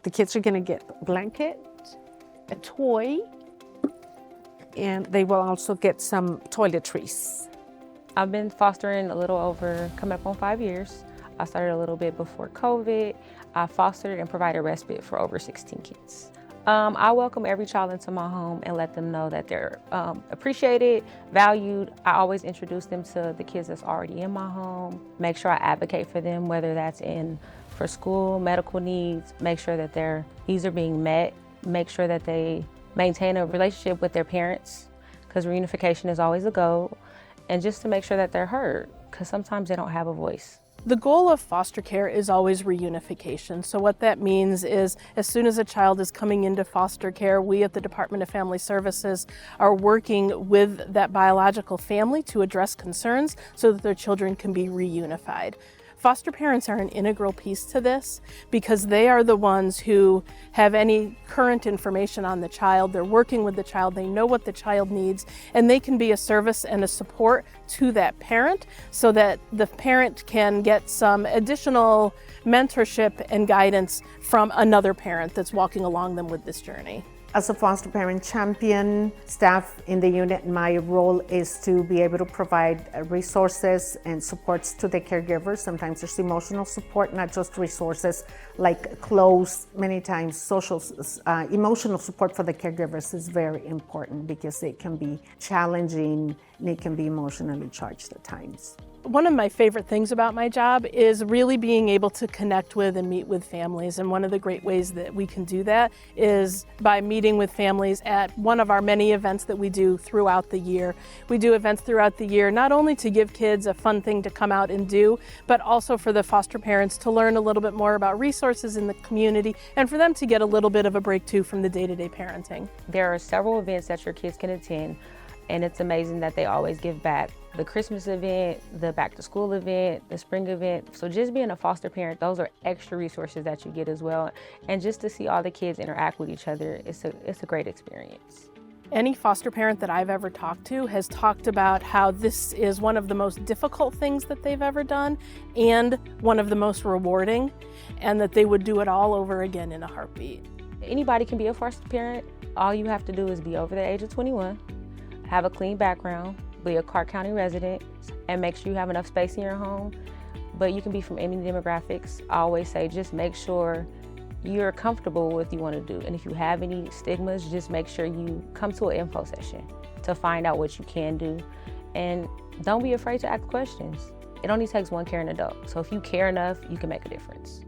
The kids are going to get a blanket, a toy, and they will also get some toiletries. I've been fostering a little over, coming up on 5 years. I started a little bit before COVID. I fostered and provided respite for over 16 kids. I welcome every child into my home and let them know that they're appreciated, valued. I always introduce them to the kids that's already in my home. Make sure I advocate for them, whether that's for school, medical needs, make sure that their needs are being met, make sure that they maintain a relationship with their parents, because reunification is always a goal, and just to make sure that they're heard, because sometimes they don't have a voice. The goal of foster care is always reunification. So what that means is as soon as a child is coming into foster care, we at the Department of Family Services are working with that biological family to address concerns so that their children can be reunified. Foster parents are an integral piece to this because they are the ones who have any current information on the child. They're working with the child, they know what the child needs, and they can be a service and a support to that parent so that the parent can get some additional mentorship and guidance from another parent that's walking along them with this journey. As a foster parent champion staff in the unit, my role is to be able to provide resources and supports to the caregivers. Sometimes there's emotional support, not just resources like clothes. Many times emotional support for the caregivers is very important because it can be challenging and it can be emotionally charged at times. One of my favorite things about my job is really being able to connect with and meet with families. And one of the great ways that we can do that is by meeting with families at one of our many events that we do throughout the year. We do events throughout the year, not only to give kids a fun thing to come out and do, but also for the foster parents to learn a little bit more about resources in the community and for them to get a little bit of a break too from the day-to-day parenting. There are several events that your kids can attend, and it's amazing that they always give back. The Christmas event, the back to school event, the spring event. So just being a foster parent, those are extra resources that you get as well. And just to see all the kids interact with each other, it's a great experience. Any foster parent that I've ever talked to has talked about how this is one of the most difficult things that they've ever done and one of the most rewarding, and that they would do it all over again in a heartbeat. Anybody can be a foster parent. All you have to do is be over the age of 21, have a clean background, be a Clark County resident, and make sure you have enough space in your home. But you can be from any demographics. I always say just make sure you're comfortable with what you want to do. And if you have any stigmas, just make sure you come to an info session to find out what you can do. And don't be afraid to ask questions. It only takes one caring adult. So if you care enough, you can make a difference.